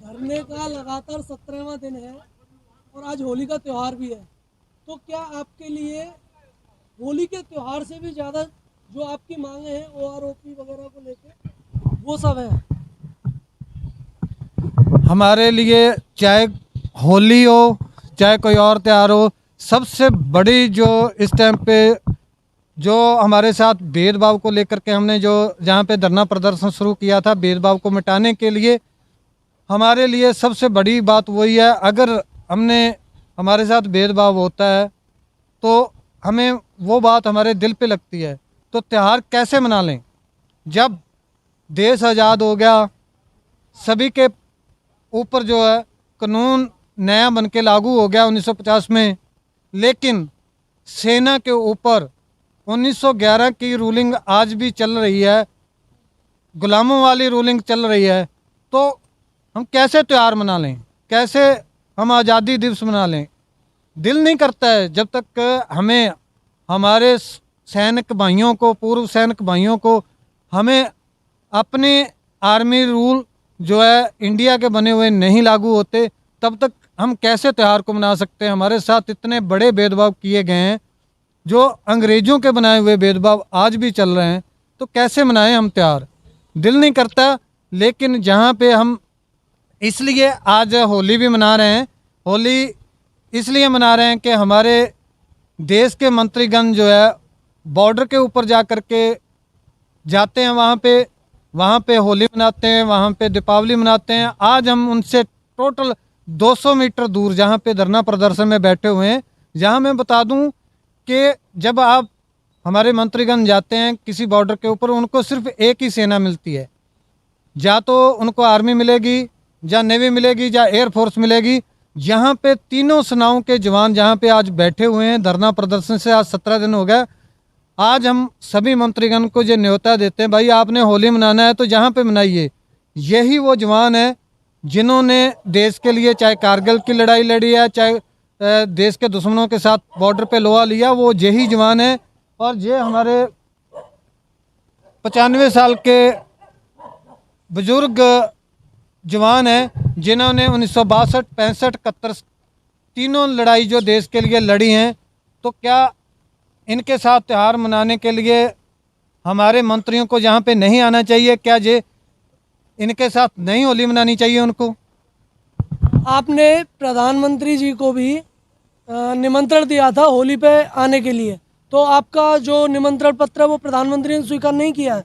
धरने का लगातार 17वां दिन है और आज होली का त्यौहार भी है। तो क्या आपके लिए होली के त्यौहार से भी ज़्यादा जो आपकी मांगे हैं ओआरओपी वगैरह को लेके वो सब है? हमारे लिए चाहे होली हो चाहे कोई और त्यौहार हो, सबसे बड़ी जो इस टाइम पे जो हमारे साथ भेदभाव को लेकर के हमने जो जहाँ पे धरना प्रदर्शन शुरू किया था, भेदभाव को मिटाने के लिए हमारे लिए सबसे बड़ी बात वही है। अगर हमने हमारे साथ भेदभाव होता है तो हमें वो बात हमारे दिल पे लगती है। तो त्यौहार कैसे मना लें जब देश आज़ाद हो गया, सभी के ऊपर जो है कानून नया बन के लागू हो गया 1950 में, लेकिन सेना के ऊपर 1911 की रूलिंग आज भी चल रही है, गुलामों वाली रूलिंग चल रही है। तो हम कैसे त्यौहार मना लें, कैसे हम आज़ादी दिवस मना लें? दिल नहीं करता है जब तक हमें हमारे सैनिक भाइयों को, पूर्व सैनिक भाइयों को, हमें अपने आर्मी रूल जो है इंडिया के बने हुए नहीं लागू होते, तब तक हम कैसे त्यौहार को मना सकते हैं? हमारे साथ इतने बड़े भेदभाव किए गए हैं, जो अंग्रेज़ों के बनाए हुए भेदभाव आज भी चल रहे हैं, तो कैसे मनाएं हम त्यौहार? दिल नहीं करता। लेकिन जहाँ पे हम इसलिए आज होली भी मना रहे हैं, होली इसलिए मना रहे हैं कि हमारे देश के मंत्रीगण जो है बॉर्डर के ऊपर जा कर के जाते हैं, वहाँ पे होली मनाते हैं, वहाँ पे दीपावली मनाते हैं। आज हम उनसे टोटल 200 मीटर दूर जहाँ पे धरना प्रदर्शन में बैठे हुए हैं, जहाँ मैं बता दूं कि जब आप हमारे मंत्रीगण जाते हैं किसी बॉर्डर के ऊपर, उनको सिर्फ एक ही सेना मिलती है, या तो उनको आर्मी मिलेगी, या नेवी मिलेगी, या एयरफोर्स मिलेगी। यहाँ पे तीनों सेनाओं के जवान जहाँ पे आज बैठे हुए हैं धरना प्रदर्शन से, आज 17 दिन हो गए। आज हम सभी मंत्रीगण को ये न्योता देते हैं, भाई आपने होली मनाना है तो जहाँ पे मनाइए। यही वो जवान है जिन्होंने देश के लिए चाहे कारगिल की लड़ाई लड़ी है, चाहे देश के दुश्मनों के साथ बॉर्डर पे लोहा लिया, वो यही जवान है। और ये हमारे 95 साल के बुजुर्ग जवान हैं जिन्होंने 1962, 65, 71 तीनों लड़ाई जो देश के लिए लड़ी हैं। तो क्या इनके साथ त्यौहार मनाने के लिए हमारे मंत्रियों को यहाँ पे नहीं आना चाहिए? क्या ये इनके साथ नहीं होली मनानी चाहिए उनको? आपने प्रधानमंत्री जी को भी निमंत्रण दिया था होली पे आने के लिए, तो आपका जो निमंत्रण पत्र है वो प्रधानमंत्री ने स्वीकार नहीं किया है।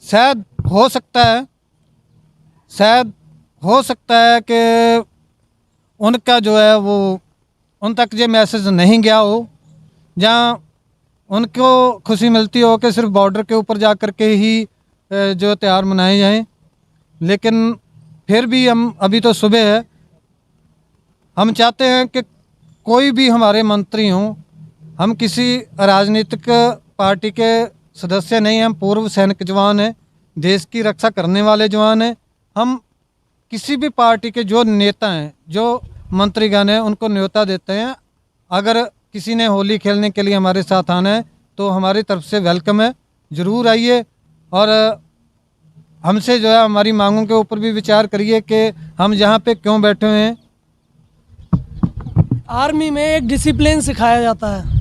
शायद हो सकता है, शायद हो सकता है कि उनका जो है वो उन तक ये मैसेज नहीं गया हो, जहाँ उनको खुशी मिलती हो कि सिर्फ बॉर्डर के ऊपर जा कर के ही जो त्यौहार मनाए जाएं। लेकिन फिर भी हम अभी तो सुबह है, हम चाहते हैं कि कोई भी हमारे मंत्री हों, हम किसी राजनीतिक पार्टी के सदस्य नहीं हैं, हम पूर्व सैनिक जवान हैं, देश की रक्षा करने वाले जवान हैं। हम किसी भी पार्टी के जो नेता हैं, जो मंत्रीगण हैं, उनको न्योता देते हैं। अगर किसी ने होली खेलने के लिए हमारे साथ आना है तो हमारी तरफ से वेलकम है, ज़रूर आइए। और हमसे जो है हमारी मांगों के ऊपर भी विचार करिए कि हम यहाँ पे क्यों बैठे हुए हैं। आर्मी में एक डिसिप्लिन सिखाया जाता है।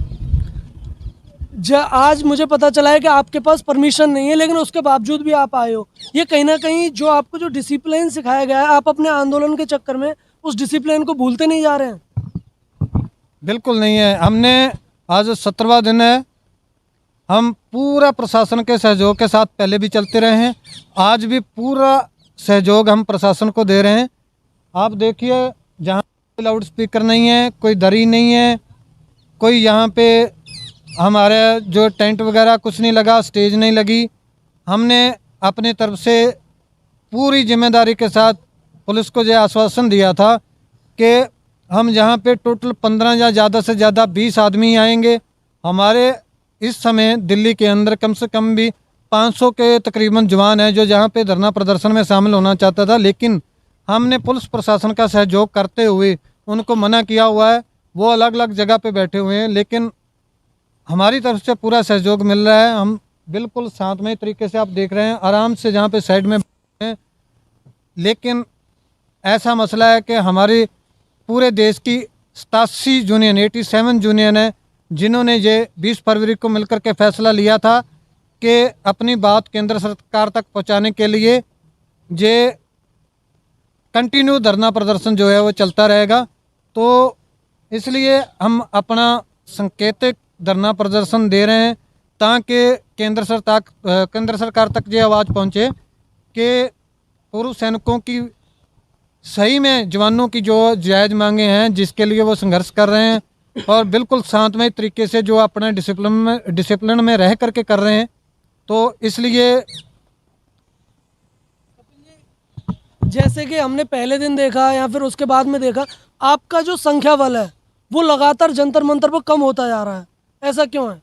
आज मुझे पता चला है कि आपके पास परमिशन नहीं है, लेकिन उसके बावजूद भी आप आए हो। ये कहीं ना कहीं जो आपको जो डिसिप्लिन सिखाया गया है, आप अपने आंदोलन के चक्कर में उस डिसिप्लिन को भूलते नहीं जा रहे हैं। बिल्कुल नहीं है। हमने आज 17वां दिन है, हम पूरा प्रशासन के सहयोग के साथ पहले भी चलते रहे हैं, आज भी पूरा सहयोग हम प्रशासन को दे रहे हैं। आप देखिए, जहाँ लाउड स्पीकर नहीं है, कोई दरी नहीं है, कोई यहाँ पे हमारे जो टेंट वगैरह कुछ नहीं लगा, स्टेज नहीं लगी। हमने अपनी तरफ से पूरी जिम्मेदारी के साथ पुलिस को यह आश्वासन दिया था कि हम यहाँ पे टोटल 15 या ज़्यादा से ज़्यादा 20 आदमी आएंगे। हमारे इस समय दिल्ली के अंदर कम से कम भी 500 के तकरीबन जवान हैं जो यहाँ पे धरना प्रदर्शन में शामिल होना चाहता था, लेकिन हमने पुलिस प्रशासन का सहयोग करते हुए उनको मना किया हुआ है। वो अलग अलग जगह पे बैठे हुए हैं, लेकिन हमारी तरफ से पूरा सहयोग मिल रहा है। हम बिल्कुल शांतमय तरीके से, आप देख रहे हैं, आराम से जहाँ पे साइड में हैं, लेकिन ऐसा मसला है कि हमारे पूरे देश की 87 यूनियन 87 यूनियन है जिन्होंने ये 20 फरवरी को मिलकर के फैसला लिया था कि अपनी बात केंद्र सरकार तक पहुंचाने के लिए ये कंटिन्यू धरना प्रदर्शन जो है वो चलता रहेगा। तो इसलिए हम अपना संकेतिक धरना प्रदर्शन दे रहे हैं ताकि केंद्र सरकार तक ये आवाज़ पहुंचे कि पूर्व सैनिकों की सही में जवानों की जो जायज़ मांगे हैं जिसके लिए वो संघर्ष कर रहे हैं और बिल्कुल शांतमय तरीके से जो अपने डिसिप्लिन में रह करके कर रहे हैं। तो इसलिए जैसे कि हमने पहले दिन देखा या फिर उसके बाद में देखा, आपका जो संख्या बल है वो लगातार जंतर मंतर पर कम होता जा रहा है, ऐसा क्यों है?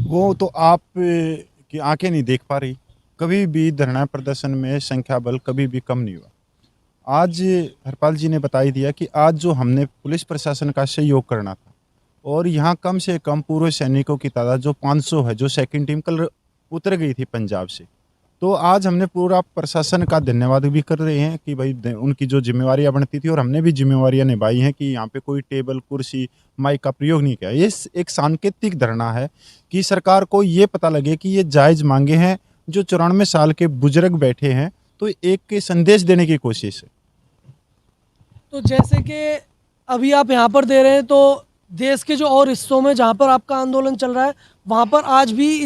वो तो आप की आंखें नहीं देख पा रही। कभी भी धरना प्रदर्शन में संख्या बल कभी भी कम नहीं हुआ। आज हरपाल जी ने बता ही दिया कि आज जो हमने पुलिस प्रशासन का सहयोग करना था और यहाँ कम से कम पूर्व सैनिकों की तादाद जो 500 है, जो सेकंड टीम कल उतर गई थी पंजाब से, तो आज हमने पूरा प्रशासन का धन्यवाद भी कर रहे हैं कि भाई उनकी जो जिम्मेवारियां बनती थी और हमने भी जिम्मेवारियां निभाई हैं कि यहाँ पे कोई टेबल कुर्सी माइक का प्रयोग नहीं किया। ये एक सांकेतिक धरना है कि सरकार को ये पता लगे कि ये जायज़ मांगे हैं, जो 94 साल के बुजुर्ग बैठे हैं, तो एक संदेश देने की कोशिश है। तो जैसे कि अभी आप यहाँ पर दे रहे हैं, तो देश के जो और हिस्सों में जहाँ पर आपका आंदोलन चल रहा है वहाँ पर आज भी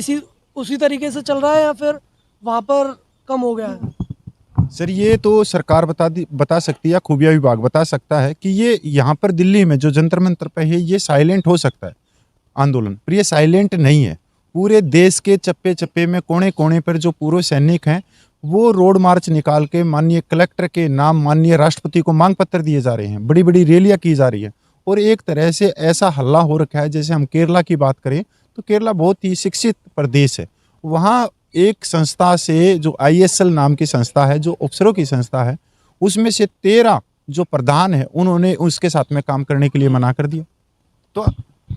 उसी तरीके से चल रहा है या फिर वहाँ पर कम हो गया है? सर ये तो सरकार बता सकती है, खुफिया विभाग बता सकता है कि ये यहाँ पर दिल्ली में जो जंतर मंतर पे है ये साइलेंट हो सकता है आंदोलन, पर ये साइलेंट नहीं है। पूरे देश के चप्पे चप्पे में कोने कोने पर जो पूर्व सैनिक हैं वो रोड मार्च निकाल के माननीय कलेक्टर के नाम माननीय राष्ट्रपति को मांग पत्र दिए जा रहे हैं, बड़ी बड़ी रैलियां की जा रही है और एक तरह से ऐसा हल्ला हो रखा है। जैसे हम केरला की बात करें तो केरला बहुत ही शिक्षित प्रदेश है, वहाँ एक संस्था से जो ISL नाम की संस्था है, जो अफसरों की संस्था है, उसमें से 13 जो प्रधान है उन्होंने उसके साथ में काम करने के लिए मना कर दिया।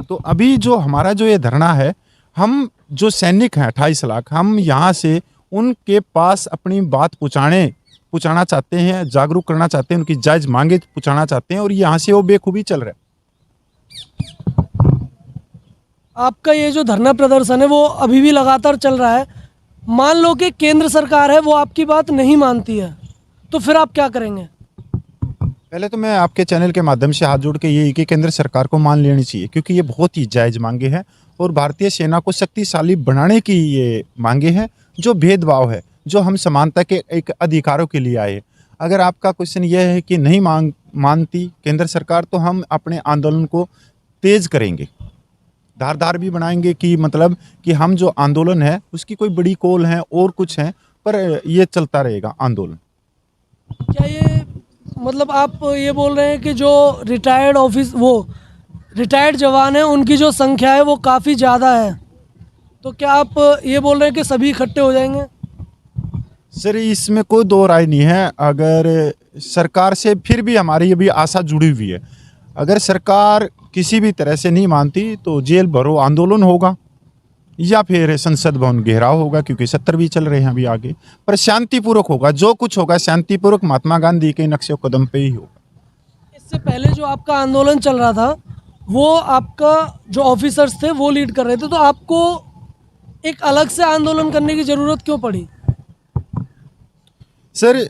तो अभी जो हमारा जो ये धरना है, हम जो सैनिक हैं 28 लाख, हम यहाँ से उनके पास अपनी बात पहुँचाना चाहते हैं, जागरूक करना चाहते हैं, उनकी जायज़ मांगे पहुँचाना चाहते हैं और यहाँ से वो बेखूबी चल रहा है। आपका ये जो धरना प्रदर्शन है वो अभी भी लगातार चल रहा है। मान लो कि केंद्र सरकार है वो आपकी बात नहीं मानती है, तो फिर आप क्या करेंगे? पहले तो मैं आपके चैनल के माध्यम से हाथ जोड़ के यही कि केंद्र सरकार को मान लेनी चाहिए, क्योंकि ये बहुत ही जायज़ मांगे हैं और भारतीय सेना को शक्तिशाली बनाने की ये मांगे हैं। जो भेदभाव है, जो हम समानता के एक अधिकारों के लिए आए, अगर आपका क्वेश्चन ये है कि नहीं मानती केंद्र सरकार, तो हम अपने आंदोलन को तेज़ करेंगे, धारदार भी बनाएंगे कि मतलब कि हम जो आंदोलन है उसकी कोई बड़ी कॉल है और कुछ है, पर ये चलता रहेगा आंदोलन। क्या ये मतलब आप ये बोल रहे हैं कि जो रिटायर्ड जवान हैं उनकी जो संख्या है वो काफ़ी ज़्यादा है, तो क्या आप ये बोल रहे हैं कि सभी इकट्ठे हो जाएंगे? सर इसमें कोई दो राय नहीं है। अगर सरकार से फिर भी हमारी अभी आशा जुड़ी हुई है, अगर सरकार किसी भी तरह से नहीं मानती तो जेल भरो आंदोलन होगा या फिर संसद भवन घेराव होगा, क्योंकि 70 भी चल रहे हैं अभी आगे, पर शांतिपूर्वक होगा। जो कुछ होगा शांतिपूर्वक महात्मा गांधी के नक्शे कदम पे ही होगा। इससे पहले जो आपका आंदोलन चल रहा था वो आपका जो ऑफिसर्स थे वो लीड कर रहे थे, तो आपको एक अलग से आंदोलन करने की ज़रूरत क्यों पड़ी? सर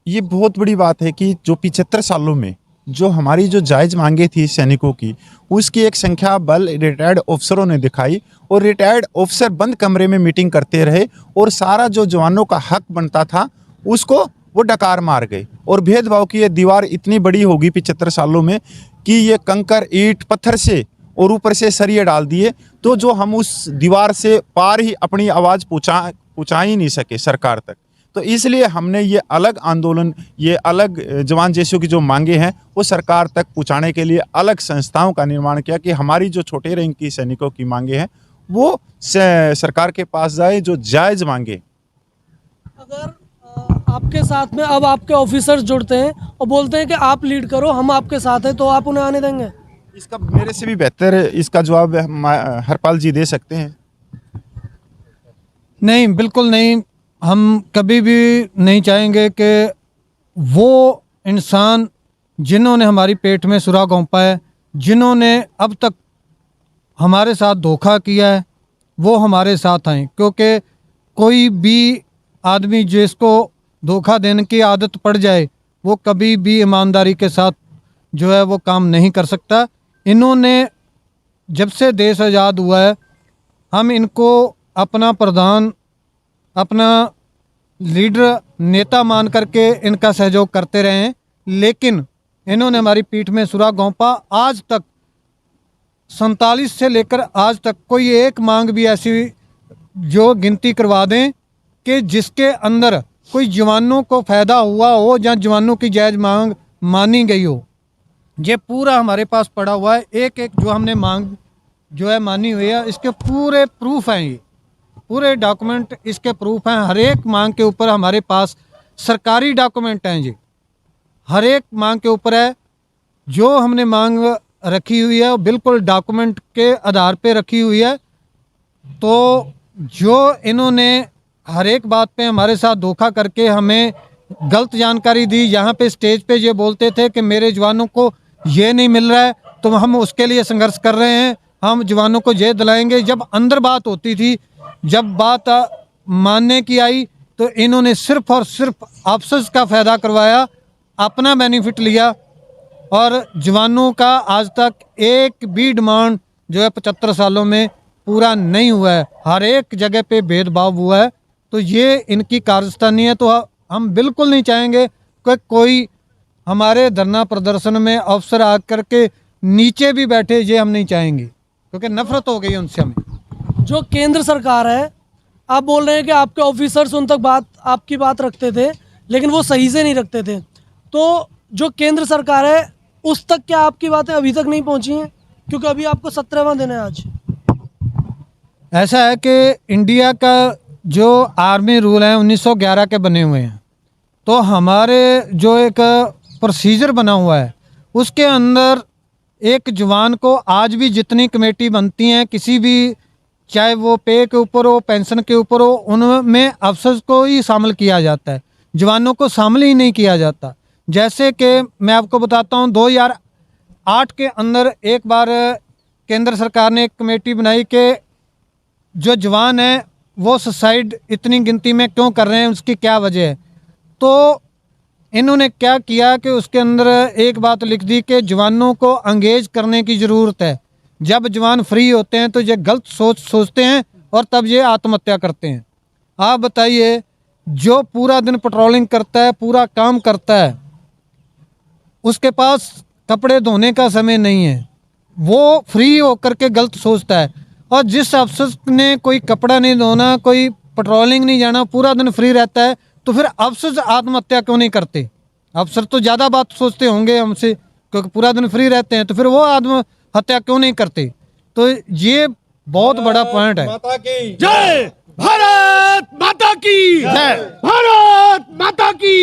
ये बहुत बड़ी बात है कि जो 75 सालों में जो हमारी जो जायज़ मांगे थी सैनिकों की, उसकी एक संख्या बल रिटायर्ड अफसरों ने दिखाई और रिटायर्ड अफसर बंद कमरे में मीटिंग करते रहे और सारा जो जवानों का हक बनता था उसको वो डकार मार गए और भेदभाव की ये दीवार इतनी बड़ी होगी 75 सालों में कि ये कंकर ईंट पत्थर से और ऊपर से सरिये डाल दिए, तो जो हम उस दीवार से पार ही अपनी आवाज़ पहुँचा ही नहीं सके सरकार तक। तो इसलिए हमने ये अलग आंदोलन, ये अलग जवान जैसों की जो मांगे हैं वो सरकार तक पहुंचाने के लिए अलग संस्थाओं का निर्माण किया कि हमारी जो छोटे रैंक की सैनिकों की मांगे हैं वो सरकार के पास जाए, जो जायज़ मांगे। अगर आपके साथ में अब आपके ऑफिसर्स जुड़ते हैं और बोलते हैं कि आप लीड करो, हम आपके साथ हैं, तो आप उन्हें आने देंगे? इसका मेरे से भी बेहतर इसका जवाब हरपाल जी दे सकते हैं। नहीं, बिल्कुल नहीं। हम कभी भी नहीं चाहेंगे कि वो इंसान जिन्होंने हमारी पेट में सुराख घोंपा है, जिन्होंने अब तक हमारे साथ धोखा किया है, वो हमारे साथ आएँ। क्योंकि कोई भी आदमी जिसको धोखा देने की आदत पड़ जाए वो कभी भी ईमानदारी के साथ जो है वो काम नहीं कर सकता। इन्होंने जब से देश आज़ाद हुआ है हम इनको अपना प्रधान, अपना लीडर, नेता मान करके इनका सहयोग करते रहे हैं, लेकिन इन्होंने हमारी पीठ में सुराख घोंपा। आज तक 47 से लेकर आज तक कोई एक मांग भी ऐसी जो गिनती करवा दें कि जिसके अंदर कोई जवानों को फ़ायदा हुआ हो या जवानों की जायज़ मांग मानी गई हो, ये पूरा हमारे पास पड़ा हुआ है। एक एक जो हमने मांग जो है मानी हुई है, इसके पूरे प्रूफ हैं, ये पूरे डॉक्यूमेंट इसके प्रूफ हैं। हर एक मांग के ऊपर हमारे पास सरकारी डॉक्यूमेंट हैं, जी हर एक मांग के ऊपर है। जो हमने मांग रखी हुई है वो बिल्कुल डॉक्यूमेंट के आधार पे रखी हुई है। तो जो इन्होंने हर एक बात पे हमारे साथ धोखा करके हमें गलत जानकारी दी, यहाँ पे स्टेज पे ये बोलते थे कि मेरे जवानों को ये नहीं मिल रहा है तो हम उसके लिए संघर्ष कर रहे हैं, हम जवानों को ये दिलाएंगे। जब अंदर बात होती थी, जब बात मानने की आई तो इन्होंने सिर्फ और सिर्फ अफसर्स का फ़ायदा करवाया, अपना बेनिफिट लिया और जवानों का आज तक एक भी डिमांड जो है 75 सालों में पूरा नहीं हुआ है। हर एक जगह पे भेदभाव हुआ है। तो ये इनकी कारस्तानी है। तो हम बिल्कुल नहीं चाहेंगे कि कोई हमारे धरना प्रदर्शन में अफसर आकर के नीचे भी बैठे, ये हम नहीं चाहेंगे क्योंकि नफरत हो गई है उनसे हमें। जो केंद्र सरकार है, आप बोल रहे हैं कि आपके ऑफिसर्स उन तक आपकी बात रखते थे लेकिन वो सही से नहीं रखते थे, तो जो केंद्र सरकार है उस तक क्या आपकी बातें अभी तक नहीं पहुंची हैं? क्योंकि अभी आपको 17वां दिन है आज। ऐसा है कि इंडिया का जो आर्मी रूल है 1911 के बने हुए हैं, तो हमारे जो एक प्रोसीजर बना हुआ है उसके अंदर एक जवान को आज भी जितनी कमेटी बनती हैं, किसी भी चाहे वो पे के ऊपर हो, पेंशन के ऊपर हो, उनमें अफसर्स को ही शामिल किया जाता है, जवानों को शामिल ही नहीं किया जाता। जैसे कि मैं आपको बताता हूँ 2008 के अंदर एक बार केंद्र सरकार ने एक कमेटी बनाई कि जो जवान हैं वो सुसाइड इतनी गिनती में क्यों कर रहे हैं, उसकी क्या वजह है। तो इन्होंने क्या किया कि उसके अंदर एक बात लिख दी कि जवानों को एंगेज करने की ज़रूरत है। जब जवान फ्री होते हैं तो ये गलत सोचते हैं और तब ये आत्महत्या करते हैं। आप बताइए, जो पूरा दिन पेट्रोलिंग करता है, पूरा काम करता है, उसके पास कपड़े धोने का समय नहीं है, वो फ्री होकर के गलत सोचता है। और जिस अफसर ने कोई कपड़ा नहीं धोना, कोई पेट्रोलिंग नहीं जाना, पूरा दिन फ्री रहता है, तो फिर अफसर आत्महत्या क्यों नहीं करते? अफसर तो ज़्यादा बात सोचते होंगे हमसे, क्योंकि पूरा दिन फ्री रहते हैं, तो फिर वो आत्महत्या क्यों नहीं करते? तो ये बहुत बड़ा पॉइंट है। माता की जय, भारत माता की जय, भारत माता की